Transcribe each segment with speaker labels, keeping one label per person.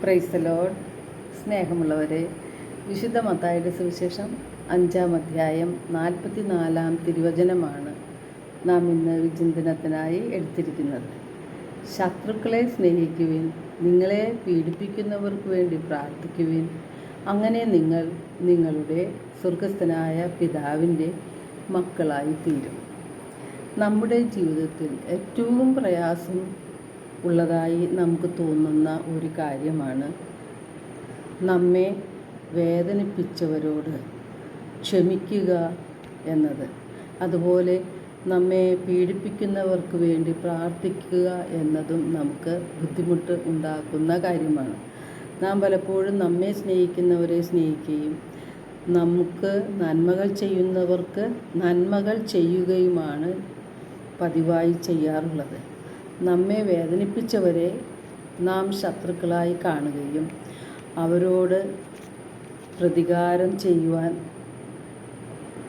Speaker 1: Praise the Lord. സ്നേഹമുള്ളവരെ, വിശുദ്ധ മത്തായിയുടെ സുവിശേഷം 5-ാം അധ്യായം 44-ാം തിരുവചനമാണ് നാം ഇന്ന് വിചിന്തനത്തിനായി എടുത്തിരിക്കുന്നത്. ശത്രുക്കളെ സ്നേഹിക്കുവിൻ, നിങ്ങളെ പീഡിപ്പിക്കുന്നവർക്ക് വേണ്ടി പ്രാർത്ഥിക്കുവിൻ, അങ്ങനെ നിങ്ങൾ നിങ്ങളുടെ സ്വർഗസ്ഥനായ പിതാവിൻ്റെ മക്കളായി തീരും. നമ്മുടെ ജീവിതത്തിൽ ഏറ്റവും പ്രയാസം ഉള്ളതായി നമുക്ക് തോന്നുന്ന ഒരു കാര്യമാണ് നമ്മെ വേദനിപ്പിച്ചവരോട് ക്ഷമിക്കുക എന്നത്. അതുപോലെ നമ്മെ പീഡിപ്പിക്കുന്നവർക്ക് വേണ്ടി പ്രാർത്ഥിക്കുക എന്നതും നമുക്ക് ബുദ്ധിമുട്ട് ഉണ്ടാക്കുന്ന കാര്യമാണ്. നാം പലപ്പോഴും നമ്മെ സ്നേഹിക്കുന്നവരെ സ്നേഹിക്കുകയും നമുക്ക് നന്മകൾ ചെയ്യുന്നവർക്ക് നന്മകൾ ചെയ്യുകയുമാണ് പതിവായി ചെയ്യാറുള്ളത്. നമ്മെ വേദനിപ്പിച്ചവരെ നാം ശത്രുക്കളായി കാണുകയും അവരോട് പ്രതികാരം ചെയ്യുവാൻ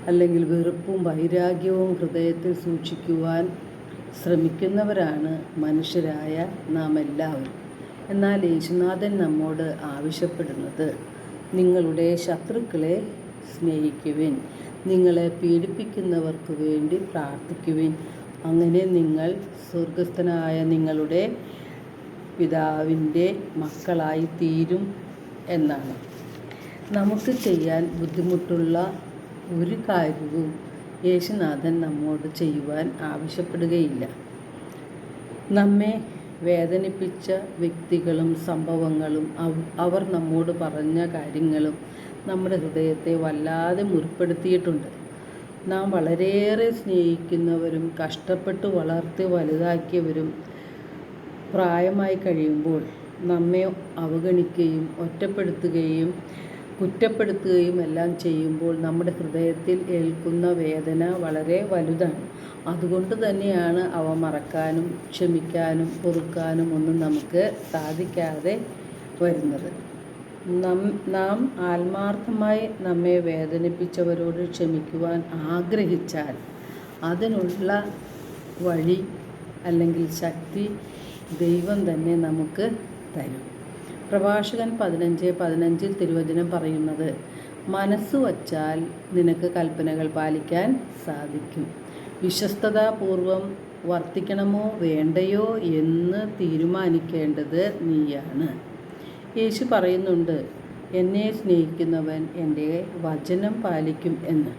Speaker 1: അല്ലെങ്കിൽ വെറുപ്പും വൈരാഗ്യവും ഹൃദയത്തിൽ സൂക്ഷിക്കുവാൻ ശ്രമിക്കുന്നവരാണ് മനുഷ്യരായ നാം എല്ലാവരും. എന്നാൽ യേശുനാഥൻ നമ്മോട് ആവശ്യപ്പെടുന്നത്, നിങ്ങളുടെ ശത്രുക്കളെ സ്നേഹിക്കുവിൻ, നിങ്ങളെ പീഡിപ്പിക്കുന്നവർക്ക് വേണ്ടി പ്രാർത്ഥിക്കുവിൻ, അങ്ങനെ നിങ്ങൾ സ്വർഗസ്ഥനായ നിങ്ങളുടെ പിതാവിൻ്റെ മക്കളായി തീരും എന്നാണ്. നമുക്ക് ചെയ്യാൻ ബുദ്ധിമുട്ടുള്ള ഒരു കാര്യവും യേശുനാഥൻ നമ്മോട് ചെയ്യുവാൻ ആവശ്യപ്പെടുകയില്ല. നമ്മെ വേദനിപ്പിച്ച വ്യക്തികളും സംഭവങ്ങളും അവർ നമ്മോട് പറഞ്ഞ കാര്യങ്ങളും നമ്മുടെ ഹൃദയത്തെ വല്ലാതെ മുറിപ്പെടുത്തിയിട്ടുണ്ട്. നാം വളരെയേറെ സ്നേഹിക്കുന്നവരും കഷ്ടപ്പെട്ട് വളർത്തി വലുതാക്കിയവരും പ്രായമായി കഴിയുമ്പോൾ നമ്മെ അവഗണിക്കുകയും ഒറ്റപ്പെടുത്തുകയും കുറ്റപ്പെടുത്തുകയും എല്ലാം ചെയ്യുമ്പോൾ നമ്മുടെ ഹൃദയത്തിൽ ഏൽക്കുന്ന വേദന വളരെ വലുതാണ്. അതുകൊണ്ട് തന്നെയാണ് അവ മറക്കാനും ക്ഷമിക്കാനും പൊറുക്കാനും ഒന്നും നമുക്ക് സാധിക്കാതെ വരുന്നത്. നാം ആത്മാർത്ഥമായി നമ്മെ വേദനിപ്പിച്ചവരോട് ക്ഷമിക്കുവാൻ ആഗ്രഹിച്ചാൽ അതിനുള്ള വഴി അല്ലെങ്കിൽ ശക്തി ദൈവം തന്നെ നമുക്ക് തരും. പ്രഭാഷകൻ 15:15 തിരുവചനം പറയുന്നത്, മനസ്സ് വച്ചാൽ നിനക്ക് കൽപ്പനകൾ പാലിക്കാൻ സാധിക്കും, വിശ്വസ്തതാപൂർവം വർത്തിക്കണമോ വേണ്ടയോ എന്ന് തീരുമാനിക്കേണ്ടത് നീയാണ്. യേശു പറയുന്നുണ്ട്, എന്നെ സ്നേഹിക്കുന്നവൻ എൻ്റെ വചനം പാലിക്കും എന്ന്.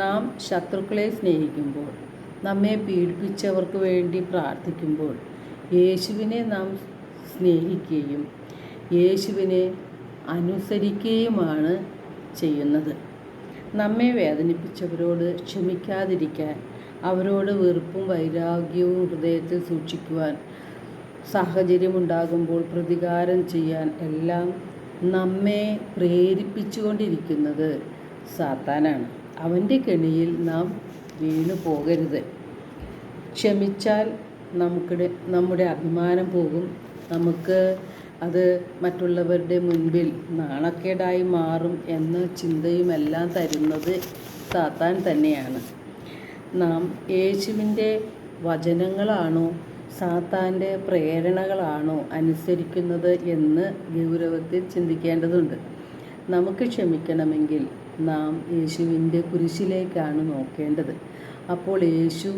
Speaker 1: നാം ശത്രുക്കളെ സ്നേഹിക്കുമ്പോൾ, നമ്മെ പീഡിപ്പിച്ചവർക്ക് വേണ്ടി പ്രാർത്ഥിക്കുമ്പോൾ യേശുവിനെ നാം സ്നേഹിക്കുകയും യേശുവിനെ അനുസരിക്കുകയുമാണ് ചെയ്യുന്നത്. നമ്മെ വേദനിപ്പിച്ചവരോട് ക്ഷമിക്കാതിരിക്കാൻ, അവരോട് വെറുപ്പും വൈരാഗ്യവും ഹൃദയത്തിൽ സൂക്ഷിക്കുവാൻ, സാഹചര്യമുണ്ടാകുമ്പോൾ പ്രതികാരം ചെയ്യാൻ എല്ലാം നമ്മെ പ്രേരിപ്പിച്ചുകൊണ്ടിരിക്കുന്നത് സാത്താനാണ്. അവൻ്റെ കെണിയിൽ നാം വീണു പോകരുത്. ക്ഷമിച്ചാൽ നമ്മുടെ അഭിമാനം പോകും. നമുക്ക് അത് മറ്റുള്ളവരുടെ മുൻപിൽ നാണക്കേടായി മാറും എന്ന ചിന്തയുമെല്ലാം തരുന്നത് സാത്താൻ തന്നെയാണ്. നാം യേശുവിൻ്റെ വചനങ്ങളാണോ സാത്താൻ്റെ പ്രേരണകളാണോ അനുസരിക്കുന്നത് എന്ന് ഗൗരവത്തിൽ ചിന്തിക്കേണ്ടതുണ്ട്. നമുക്ക് ക്ഷമിക്കണമെങ്കിൽ നാം യേശുവിൻ്റെ കുരിശിലേക്കാണ് നോക്കേണ്ടത്. അപ്പോൾ യേശു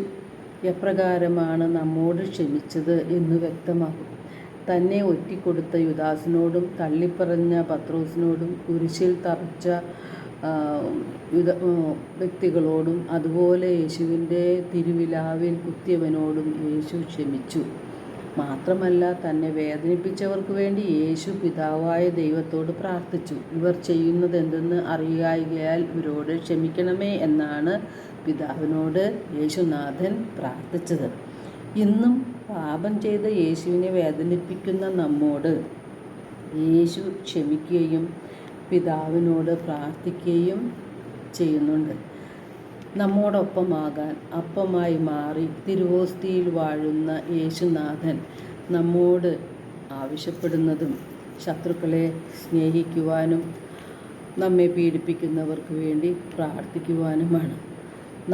Speaker 1: എപ്രകാരമാണ് നമ്മോട് ക്ഷമിച്ചത് എന്ന് വ്യക്തമാകും. തന്നെ ഒറ്റിക്കൊടുത്ത യുദാസിനോടും തള്ളിപ്പറഞ്ഞ പത്രോസിനോടും കുരിശിൽ തറച്ച വ്യക്തികളോടും അതുപോലെ യേശുവിൻ്റെ തിരുവിലാവിൽ കുത്തിയവനോടും യേശു ക്ഷമിച്ചു. മാത്രമല്ല, തന്നെ വേദനിപ്പിച്ചവർക്ക് വേണ്ടി യേശു പിതാവായ ദൈവത്തോട് പ്രാർത്ഥിച്ചു. ഇവർ ചെയ്യുന്നത് എന്തെന്ന് അറിയായ്കയാൽ ഇവരോട് ക്ഷമിക്കണമേ എന്നാണ് പിതാവിനോട് യേശുനാഥൻ പ്രാർത്ഥിച്ചത്. ഇന്നും പാപം ചെയ്ത യേശുവിനെ വേദനിപ്പിക്കുന്ന നമ്മോട് യേശു ക്ഷമിക്കുകയും പിതാവിനോട് പ്രാർത്ഥിക്കുകയും ചെയ്യുന്നുണ്ട്. നമ്മോടൊപ്പമാകാൻ അപ്പമായി മാറി തിരുവോസ്തിയിൽ വാഴുന്ന യേശുനാഥൻ നമ്മോട് ആവശ്യപ്പെടുന്നതും ശത്രുക്കളെ സ്നേഹിക്കുവാനും നമ്മെ പീഡിപ്പിക്കുന്നവർക്ക് വേണ്ടി പ്രാർത്ഥിക്കുവാനുമാണ്.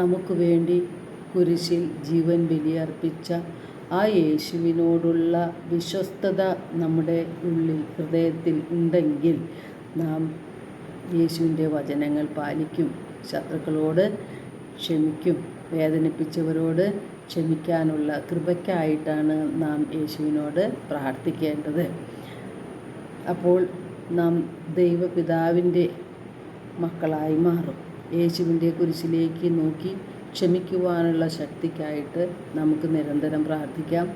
Speaker 1: നമുക്ക് വേണ്ടി കുരിശിൽ ജീവൻ ബലിയർപ്പിച്ച ആ യേശുവിനോടുള്ള വിശ്വസ്തത നമ്മുടെ ഹൃദയത്തിൽ ഉണ്ടെങ്കിൽ നാം യേശുവിൻ്റെ വചനങ്ങൾ പാലിക്കും, ശത്രുക്കളോട് ക്ഷമിക്കും, വേദനിപ്പിച്ചവരോട് ക്ഷമിക്കാനുള്ള കൃപയ്ക്കായിട്ടാണ് നാം യേശുവിനോട് പ്രാർത്ഥിക്കേണ്ടത്. അപ്പോൾ നാം ദൈവപിതാവിൻ്റെ മക്കളായി മാറും. യേശുവിൻ്റെ കുരിശിലേക്ക് നോക്കി ക്ഷമിക്കുവാനുള്ള ശക്തിക്കായിട്ട് നമുക്ക് നിരന്തരം പ്രാർത്ഥിക്കാം.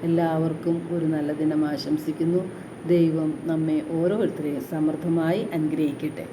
Speaker 1: എല്ലാവർക്കും ഒരു നല്ല ദിനം ആശംസിക്കുന്നു. ദൈവം നമ്മെ ഓരോരുത്തരെയും സമൃദ്ധമായി അനുഗ്രഹിക്കട്ടെ.